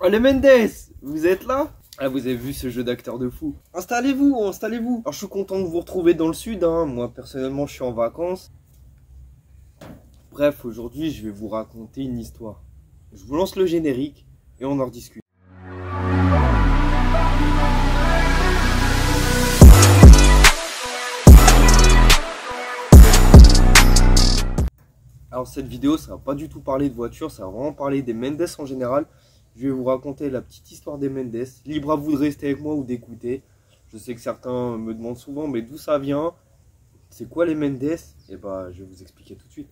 Oh les Mendes, vous êtes là? Ah, vous avez vu ce jeu d'acteur de fou. Installez-vous, installez-vous. Alors je suis content de vous retrouver dans le sud, hein. Moi personnellement je suis en vacances. Bref, aujourd'hui je vais vous raconter une histoire. Je vous lance le générique et on en rediscute. Alors cette vidéo, ça va pas du tout parler de voiture, ça va vraiment parler des Mendes en général. Je vais vous raconter la petite histoire des Mendes. Libre à vous de rester avec moi ou d'écouter. Je sais que certains me demandent souvent, mais d'où ça vient? C'est quoi les Mendes? Et bah, je vais vous expliquer tout de suite.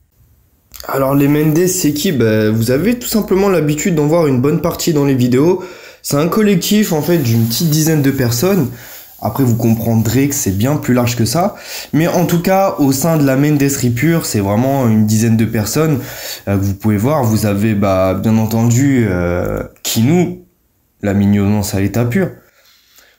Alors les Mendes, c'est qui? Vous avez tout simplement l'habitude d'en voir une bonne partie dans les vidéos. C'est un collectif en fait d'une petite dizaine de personnes. Après, vous comprendrez que c'est bien plus large que ça. Mais en tout cas, au sein de la Mendeserie pure, c'est vraiment une dizaine de personnes que vous pouvez voir. Vous avez bien entendu Kinou, la mignonance à l'état pur.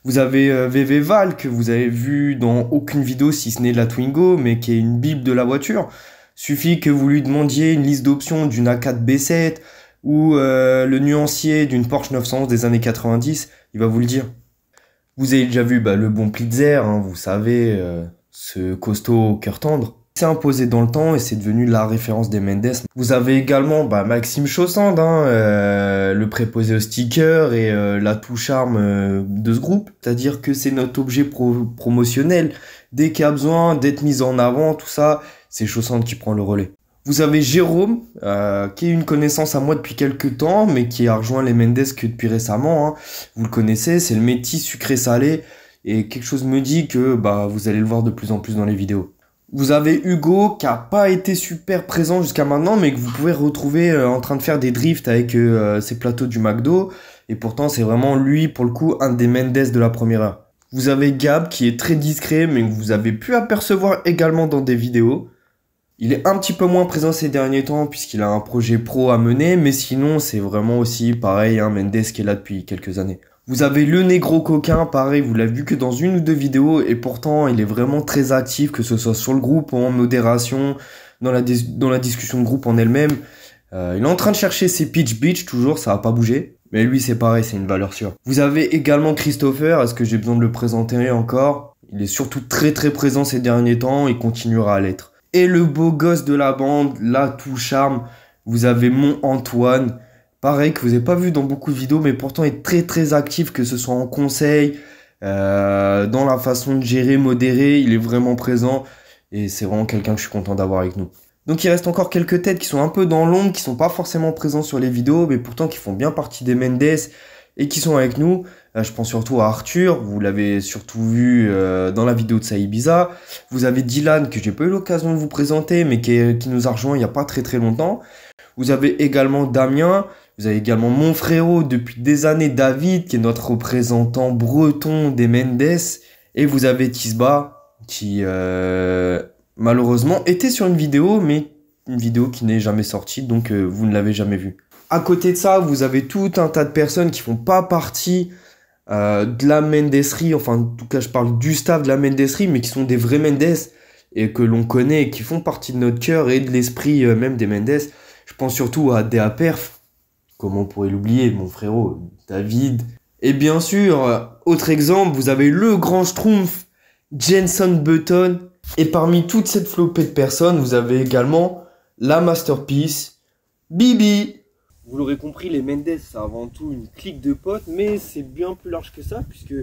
Vous avez VV Val, que vous avez vu dans aucune vidéo si ce n'est la Twingo, mais qui est une bible de la voiture. Suffit que vous lui demandiez une liste d'options d'une A4 B7 ou le nuancier d'une Porsche 911 des années 90, il va vous le dire. Vous avez déjà vu le bon Plitzer, hein, vous savez, ce costaud au cœur tendre. Il s'est imposé dans le temps et c'est devenu la référence des Mendes. Vous avez également Maxime Chaussand, le préposé au sticker et l'atout charme de ce groupe. C'est-à-dire que c'est notre objet promotionnel. Dès qu'il y a besoin d'être mis en avant, tout ça, c'est Chaussand qui prend le relais. Vous avez Jérôme, qui est une connaissance à moi depuis quelques temps, mais qui a rejoint les Mendes que depuis récemment. Hein. Vous le connaissez, c'est le métis sucré-salé. Et quelque chose me dit que vous allez le voir de plus en plus dans les vidéos. Vous avez Hugo, qui a pas été super présent jusqu'à maintenant, mais que vous pouvez retrouver en train de faire des drifts avec ses plateaux du McDo. Et pourtant, c'est vraiment lui, pour le coup, un des Mendes de la première heure. Vous avez Gab, qui est très discret, mais que vous avez pu apercevoir également dans des vidéos. Il est un petit peu moins présent ces derniers temps puisqu'il a un projet pro à mener, mais sinon c'est vraiment aussi pareil, Mendes qui est là depuis quelques années. Vous avez le négro coquin, pareil, vous l'avez vu que dans une ou deux vidéos et pourtant il est vraiment très actif, que ce soit sur le groupe ou en modération, dans la discussion de groupe en elle-même. Il est en train de chercher ses pitch bitch, toujours, ça va pas bouger. Mais lui c'est pareil, c'est une valeur sûre. Vous avez également Christopher, est-ce que j'ai besoin de le présenter encore? Il est surtout très présent ces derniers temps et continuera à l'être. Et le beau gosse de la bande, l'atout charme, vous avez mon Antoine. Pareil, que vous n'avez pas vu dans beaucoup de vidéos, mais pourtant il est très actif, que ce soit en conseil, dans la façon de gérer, modérer, il est vraiment présent. Et c'est vraiment quelqu'un que je suis content d'avoir avec nous. Donc il reste encore quelques têtes qui sont un peu dans l'ombre, qui sont pas forcément présents sur les vidéos, mais pourtant qui font bien partie des Mendes et qui sont avec nous. Je pense surtout à Arthur, vous l'avez surtout vu dans la vidéo de Saïbiza. Vous avez Dylan, que j'ai pas eu l'occasion de vous présenter, mais qui nous a rejoint il y a pas très longtemps. Vous avez également Damien, vous avez également mon frérot depuis des années, David, qui est notre représentant breton des Mendes. Et vous avez Tisba, qui malheureusement était sur une vidéo, mais une vidéo qui n'est jamais sortie, donc vous ne l'avez jamais vue. À côté de ça, vous avez tout un tas de personnes qui font pas partie de la Mendeserie, enfin en tout cas je parle du staff de la Mendeserie, mais qui sont des vrais Mendes et que l'on connaît et qui font partie de notre cœur et de l'esprit même des Mendes. Je pense surtout à DA Perf, comment on pourrait l'oublier, mon frérot David. Et bien sûr, autre exemple, vous avez le grand schtroumpf Jenson Button. Et parmi toute cette flopée de personnes, vous avez également la masterpiece Bibi. Vous l'aurez compris, les Mendes, c'est avant tout une clique de potes, mais c'est bien plus large que ça, puisque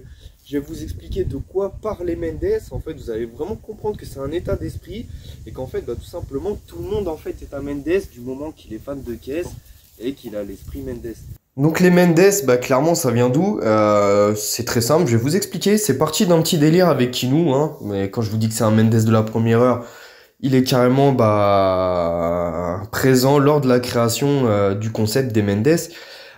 je vais vous expliquer de quoi parlent les Mendes. En fait, vous allez vraiment comprendre que c'est un état d'esprit, et qu'en fait, tout simplement, tout le monde en fait est un Mendes du moment qu'il est fan de caisse et qu'il a l'esprit Mendes. Donc les Mendes, clairement, ça vient d'où? C'est très simple, je vais vous expliquer. C'est parti d'un petit délire avec Kinou, hein, mais quand je vous dis que c'est un Mendes de la première heure, il est carrément présent lors de la création du concept des Mendes.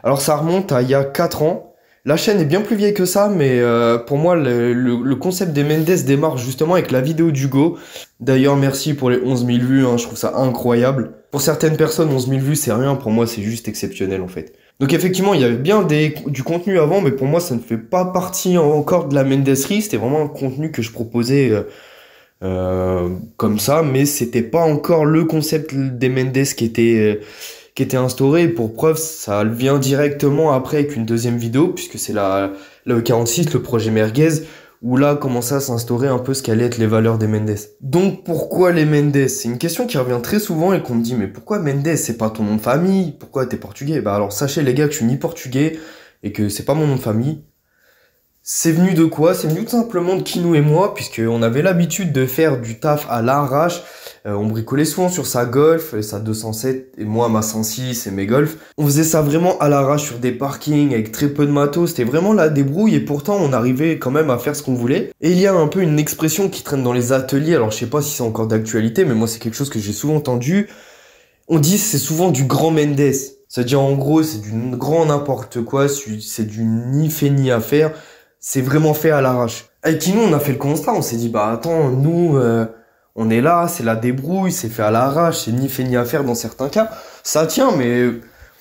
Alors ça remonte à il y a 4 ans. La chaîne est bien plus vieille que ça, mais pour moi le concept des Mendes démarre justement avec la vidéo d'Hugo. D'ailleurs merci pour les 11 000 vues, hein, je trouve ça incroyable. Pour certaines personnes 11 000 vues c'est rien, pour moi c'est juste exceptionnel en fait. Donc effectivement il y avait bien du contenu avant, mais pour moi ça ne fait pas partie encore de la Mendeserie. C'était vraiment un contenu que je proposais comme ça, mais c'était pas encore le concept des Mendes qui était qui était instaurée. Pour preuve, ça vient directement après avec une deuxième vidéo, puisque c'est la E46, le projet Merguez, où là commençait à s'instaurer un peu ce qu'allaient être les valeurs des Mendes. Donc pourquoi les Mendes? C'est une question qui revient très souvent et qu'on me dit, mais pourquoi Mendes? C'est pas ton nom de famille? Pourquoi t'es portugais? Bah alors sachez les gars que je suis ni portugais et que c'est pas mon nom de famille. C'est venu de quoi? C'est venu tout simplement de Kinou et moi, puisqu'on avait l'habitude de faire du taf à l'arrache. On bricolait souvent sur sa Golf, sa 207, et moi ma 106 et mes Golf. On faisait ça vraiment à l'arrache sur des parkings avec très peu de matos. C'était vraiment la débrouille et pourtant on arrivait quand même à faire ce qu'on voulait. Et il y a un peu une expression qui traîne dans les ateliers, alors je sais pas si c'est encore d'actualité, mais moi c'est quelque chose que j'ai souvent entendu. On dit c'est souvent du grand Mendes. C'est-à-dire en gros c'est du grand n'importe quoi, c'est du ni fait ni à faire. C'est vraiment fait à l'arrache. Avec qui nous, on a fait le constat, on s'est dit, bah attends, nous, on est là, c'est la débrouille, c'est fait à l'arrache, c'est ni fait ni à faire dans certains cas. Ça tient, mais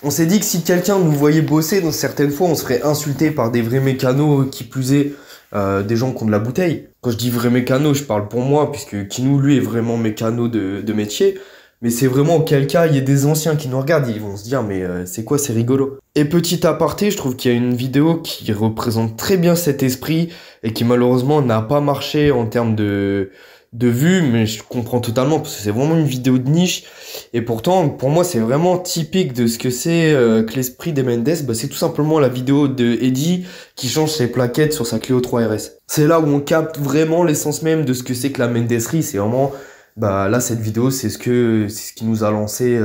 on s'est dit que si quelqu'un nous voyait bosser, dans certaines fois, on serait insulté par des vrais mécanos, qui plus est, des gens qui ont de la bouteille. Quand je dis vrais mécanos, je parle pour moi, puisque Kinou, lui, est vraiment mécano de métier. Mais c'est vraiment auquel cas il y a des anciens qui nous regardent, ils vont se dire mais c'est quoi, c'est rigolo. Et petit aparté, je trouve qu'il y a une vidéo qui représente très bien cet esprit et qui malheureusement n'a pas marché en termes de vues, mais je comprends totalement parce que c'est vraiment une vidéo de niche. Et pourtant, pour moi, c'est vraiment typique de ce que c'est que l'esprit des Mendes. Bah, c'est tout simplement la vidéo de Eddie qui change ses plaquettes sur sa Clio 3 RS. C'est là où on capte vraiment l'essence même de ce que c'est que la Mendeserie, c'est vraiment... Bah là cette vidéo c'est ce qui nous a lancé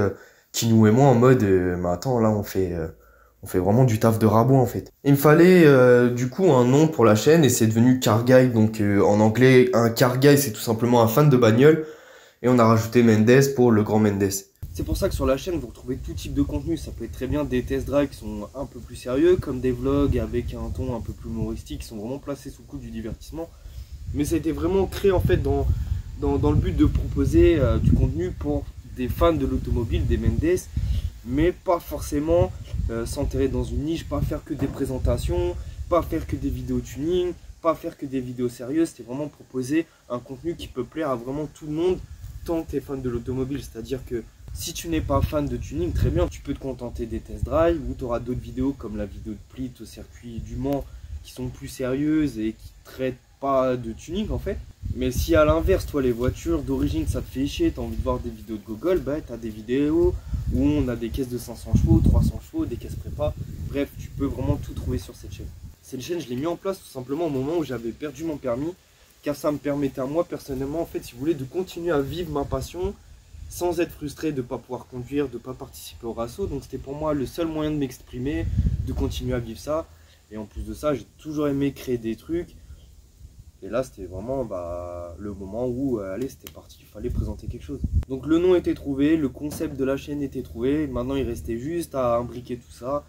Kinou et moi en mode mais attends là on fait vraiment du taf de rabot en fait. Il me fallait du coup un nom pour la chaîne et c'est devenu Car Guy, donc en anglais un Car Guy c'est tout simplement un fan de bagnole et on a rajouté Mendes pour le grand Mendes. C'est pour ça que sur la chaîne vous retrouvez tout type de contenu, ça peut être très bien des test drives qui sont un peu plus sérieux comme des vlogs avec un ton un peu plus humoristique qui sont vraiment placés sous le coup du divertissement, mais ça a été vraiment créé en fait dans le but de proposer du contenu pour des fans de l'automobile, des Mendes, mais pas forcément s'enterrer dans une niche, pas faire que des présentations, pas faire que des vidéos tuning, pas faire que des vidéos sérieuses. C'était vraiment proposer un contenu qui peut plaire à vraiment tout le monde tant que tu es fan de l'automobile. C'est-à-dire que si tu n'es pas fan de tuning, très bien, tu peux te contenter des test drives ou tu auras d'autres vidéos comme la vidéo de Plit au circuit du Mans qui sont plus sérieuses et qui traitent pas de tuning en fait. Mais si à l'inverse, toi les voitures d'origine ça te fait chier, t'as envie de voir des vidéos de Google, bah t'as des vidéos où on a des caisses de 500 chevaux, 300 chevaux, des caisses prépa. Bref, tu peux vraiment tout trouver sur cette chaîne. Cette chaîne, je l'ai mis en place tout simplement au moment où j'avais perdu mon permis, car ça me permettait à moi personnellement, en fait, si vous voulez, de continuer à vivre ma passion sans être frustré de ne pas pouvoir conduire, de ne pas participer au RASO. Donc c'était pour moi le seul moyen de m'exprimer, de continuer à vivre ça. Et en plus de ça, j'ai toujours aimé créer des trucs. Et là, c'était vraiment le moment où, allez, c'était parti, il fallait présenter quelque chose. Donc le nom était trouvé, le concept de la chaîne était trouvé. Maintenant, il restait juste à imbriquer tout ça.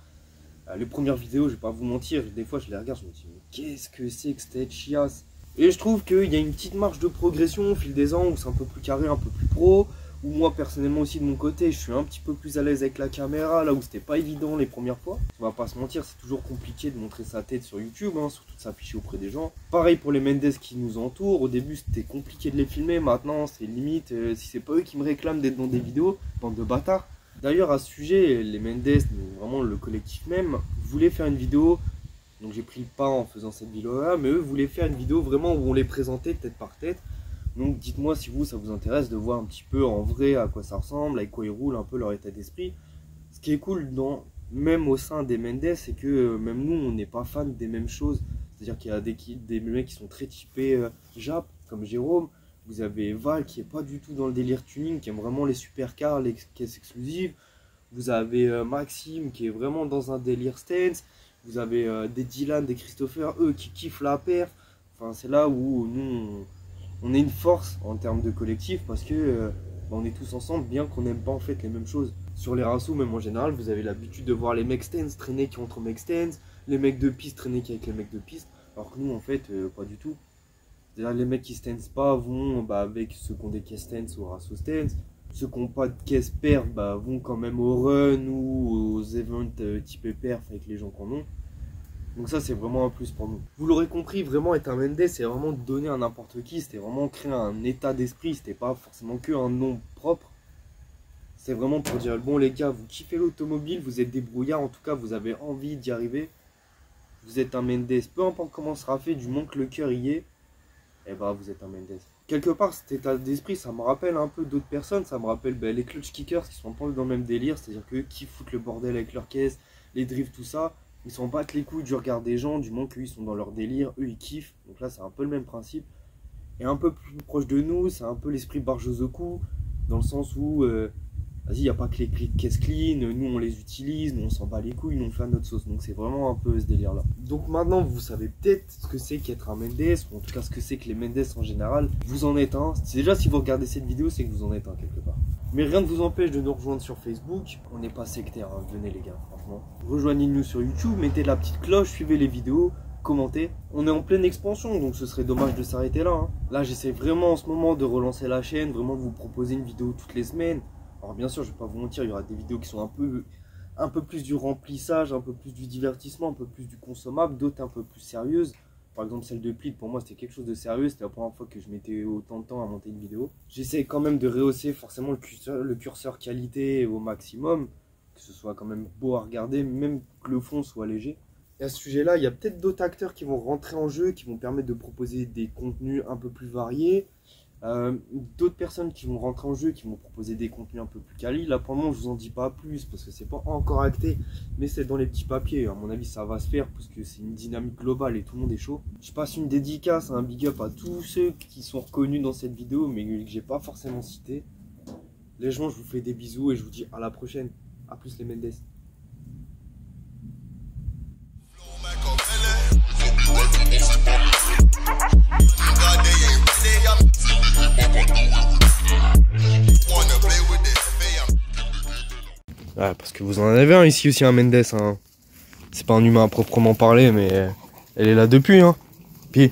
Les premières vidéos, je vais pas vous mentir, des fois, je les regarde, je me dis, mais qu'est-ce que c'est que cette chiasse? Et je trouve qu'il y a une petite marge de progression au fil des ans, où c'est un peu plus carré, un peu plus pro. Où moi, personnellement aussi, de mon côté, je suis un petit peu plus à l'aise avec la caméra, là où c'était pas évident les premières fois. On va pas se mentir, c'est toujours compliqué de montrer sa tête sur YouTube, hein, surtout de s'afficher auprès des gens. Pareil pour les Mendes qui nous entourent, au début c'était compliqué de les filmer, maintenant c'est limite, si c'est pas eux qui me réclament d'être dans des vidéos, bande de bâtards. D'ailleurs à ce sujet, les Mendes, vraiment le collectif même, voulaient faire une vidéo, donc j'ai pris le pas en faisant cette vidéo là, mais eux voulaient faire une vidéo vraiment où on les présentait tête par tête. Donc dites-moi si ça vous intéresse de voir un petit peu en vrai à quoi ça ressemble, avec quoi ils roulent, un peu leur état d'esprit. Ce qui est cool, même au sein des Mendes, c'est que même nous, on n'est pas fans des mêmes choses. C'est-à-dire qu'il y a des mecs qui sont très typés Jap, comme Jérôme. Vous avez Val qui est pas du tout dans le délire tuning, qui aime vraiment les supercars, les caisses exclusives. Vous avez Maxime qui est vraiment dans un délire stance. Vous avez des Dylan, des Christopher, eux qui kiffent la perf. Enfin, c'est là où nous... On est une force en termes de collectif parce que on est tous ensemble bien qu'on n'aime pas en fait les mêmes choses. Sur les RASO même en général vous avez l'habitude de voir les mecs stance traîner qui entre mecs stance, les mecs de piste traîner qui avec les mecs de piste, alors que nous en fait pas du tout. C'est-à-dire les mecs qui stance pas vont avec ceux qui ont des caisses stance au RASO stance, ceux qui n'ont pas de caisse perf vont quand même au run ou aux events type perf avec les gens qu'on a. Donc ça c'est vraiment un plus pour nous. Vous l'aurez compris, vraiment être un Mendes, c'est vraiment donner à n'importe qui, c'était vraiment créer un état d'esprit, c'était pas forcément que un nom propre. C'est vraiment pour dire, bon les gars, vous kiffez l'automobile, vous êtes débrouillards, en tout cas vous avez envie d'y arriver. Vous êtes un Mendes, peu importe comment ce sera fait, du moment que le cœur y est, et bah vous êtes un Mendes. Quelque part cet état d'esprit, ça me rappelle un peu d'autres personnes, ça me rappelle les clutch kickers qui sont un peu dans le même délire, c'est-à-dire que qui foutent le bordel avec leur caisse, les drifts, tout ça, ils s'en battent les couilles du regard des gens, du moment qu'eux ils sont dans leur délire, eux ils kiffent, donc là c'est un peu le même principe. Et un peu plus proche de nous, c'est un peu l'esprit Barjozoku, dans le sens où, vas-y, il n'y a pas que les caisses clean, nous on les utilise, nous on s'en bat les couilles, nous on fait à notre sauce. Donc c'est vraiment un peu ce délire là. Donc maintenant vous savez peut-être ce que c'est qu'être un Mendes, ou en tout cas ce que c'est que les Mendes en général. Vous en êtes un. Déjà si vous regardez cette vidéo, c'est que vous en êtes un quelque part. Mais rien ne vous empêche de nous rejoindre sur Facebook. On n'est pas sectaire, hein. Venez les gars, franchement. Rejoignez-nous sur YouTube, mettez la petite cloche, suivez les vidéos. Commenter. On est en pleine expansion, donc ce serait dommage de s'arrêter là. Hein. Là, j'essaie vraiment en ce moment de relancer la chaîne, vraiment de vous proposer une vidéo toutes les semaines. Alors bien sûr, je vais pas vous mentir, il y aura des vidéos qui sont un peu plus du remplissage, un peu plus du divertissement, un peu plus du consommable, d'autres un peu plus sérieuses. Par exemple, celle de Plit, pour moi, c'était quelque chose de sérieux. C'était la première fois que je mettais autant de temps à monter une vidéo. J'essaie quand même de rehausser forcément le curseur qualité au maximum, que ce soit quand même beau à regarder, même que le fond soit léger. Et à ce sujet-là, il y a peut-être d'autres acteurs qui vont rentrer en jeu, qui vont permettre de proposer des contenus un peu plus variés. D'autres personnes qui vont rentrer en jeu, qui vont proposer des contenus un peu plus quali. Là, pour le moment, je vous en dis pas plus parce que c'est pas encore acté, mais c'est dans les petits papiers. À mon avis, ça va se faire parce que c'est une dynamique globale et tout le monde est chaud. Je passe une dédicace, un big up à tous ceux qui sont reconnus dans cette vidéo, mais que j'ai pas forcément cité. Les gens, je vous fais des bisous et je vous dis à la prochaine. A plus les Mendes. Ouais, parce que vous en avez un ici aussi, un Mendes. Hein. C'est pas un humain à proprement parler, mais elle est là depuis. Hein. Puis